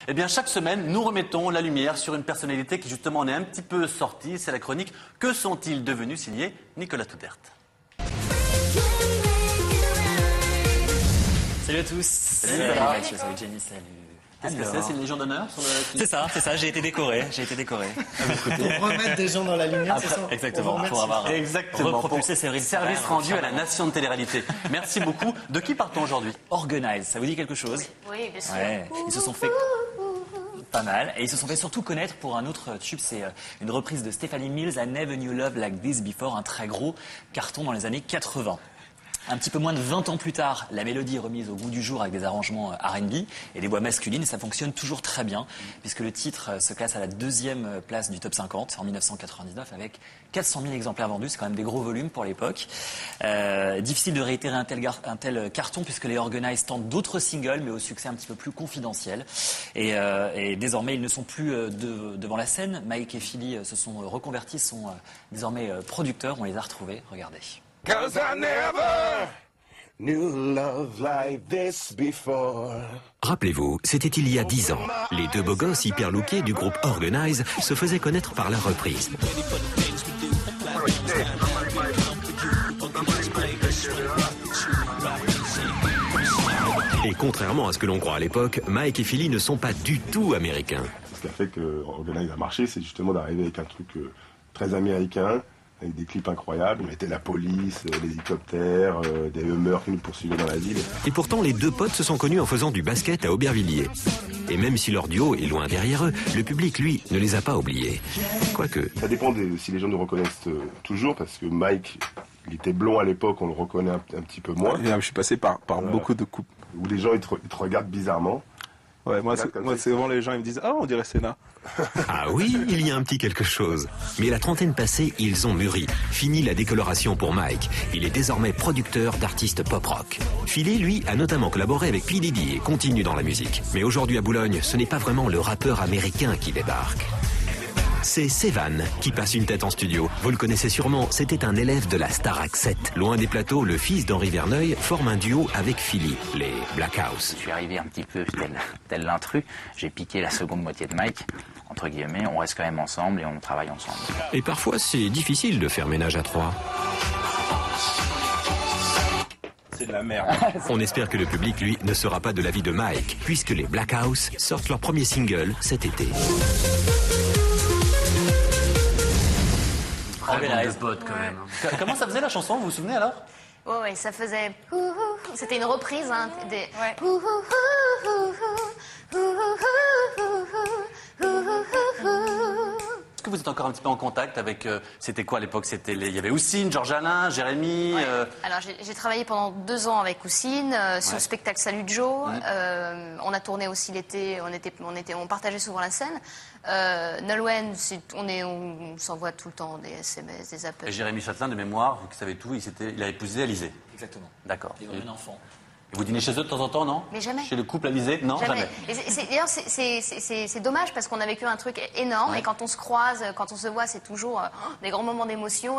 Eh bien, chaque semaine, nous remettons la lumière sur une personnalité qui, justement, en est un petit peu sortie. C'est la chronique « Que sont-ils devenus ?» signée Nicolas Toudert. Salut à tous. Salut Jenny, salut. Qu'est-ce que c'est? C'est une légion d'honneur sur le... C'est ça, j'ai été décoré. Pour remettre des gens dans la lumière, c'est ça? Exactement, pour avoir repropulsé Séverine service rendu à la nation de télé-réalité. Merci beaucoup. De qui partons aujourd'hui? Organize, ça vous dit quelque chose? Oui, bien sûr. Ouais. Ils se sont fait pas mal et ils se sont fait surtout connaître pour un autre tube, c'est une reprise de Stephanie Mills, I Never Knew Love Like This Before, un très gros carton dans les années 80. Un petit peu moins de 20 ans plus tard, la mélodie est remise au goût du jour avec des arrangements R&B et des voix masculines et ça fonctionne toujours très bien puisque le titre se classe à la 2e place du top 50 en 1999 avec 400 000 exemplaires vendus. C'est quand même des gros volumes pour l'époque. Difficile de réitérer un tel carton puisque les Organize tentent d'autres singles mais au succès un petit peu plus confidentiel. Et désormais, ils ne sont plus devant la scène. Mike et Philly se sont reconvertis, sont désormais producteurs. On les a retrouvés. Regardez. 'Cause I never knew love like this before. Rappelez-vous, c'était il y a 10 ans. Les deux beaux gosses hyper lookés du groupe Organize se faisaient connaître par leur reprise. Et contrairement à ce que l'on croit à l'époque, Mike et Philly ne sont pas du tout américains. Ce qui a fait que Organize a marché, c'est justement d'arriver avec un truc très américain, avec des clips incroyables. On mettait la police, les hélicoptères, des Hummers qui nous poursuivaient dans la ville. Et pourtant, les deux potes se sont connus en faisant du basket à Aubervilliers. Et même si leur duo est loin derrière eux, le public, lui, ne les a pas oubliés. Quoique... Ça dépend si les gens nous reconnaissent toujours, parce que Mike, il était blond à l'époque, on le reconnaît un petit peu moins. Je suis passé par beaucoup de coupes. Où les gens ils te regardent bizarrement. Ouais, moi c'est souvent les gens ils me disent « Ah, on dirait Senna ». Ah oui, il y a un petit quelque chose. Mais la trentaine passée, ils ont mûri. Fini la décoloration pour Mike. Il est désormais producteur d'artistes pop-rock. Philly, lui, a notamment collaboré avec P. Diddy et continue dans la musique. Mais aujourd'hui à Boulogne, ce n'est pas vraiment le rappeur américain qui débarque. C'est Sevan qui passe une tête en studio. Vous le connaissez sûrement, c'était un élève de la Starac 7. Loin des plateaux, le fils d'Henri Verneuil forme un duo avec Philly, les Black House. Je suis arrivé un petit peu tel l'intrus. J'ai piqué la seconde moitié de Mike. Entre guillemets, on reste quand même ensemble et on travaille ensemble. Et parfois, c'est difficile de faire ménage à trois. C'est de la merde. On espère que le public, lui, ne sera pas de l'avis de Mike, puisque les Black House sortent leur premier single cet été. Organize pote quand même. Comment ça faisait la chanson, vous vous souvenez alors? Oui, ça faisait... C'était une reprise des... Est-ce que vous êtes encore un petit peu en contact avec... c'était quoi à l'époque? Il y avait Houssine, Georges Alain, Jérémy... Ouais. Alors j'ai travaillé pendant 2 ans avec Houssine sur le spectacle Salut Joe. On a tourné aussi l'été, on partageait souvent la scène. Nolwenn, on s'envoie tout le temps des SMS, des appels. Et Jérémy Châtelain, de mémoire, vous qui savez tout, il a épousé Alizée. Exactement. D'accord. Ils ont un enfant. Et vous dînez chez eux de temps en temps, non? Mais jamais. Chez le couple Alizée? Non, jamais. D'ailleurs, c'est dommage parce qu'on a vécu un truc énorme et quand on se croise, quand on se voit, c'est toujours des grands moments d'émotion.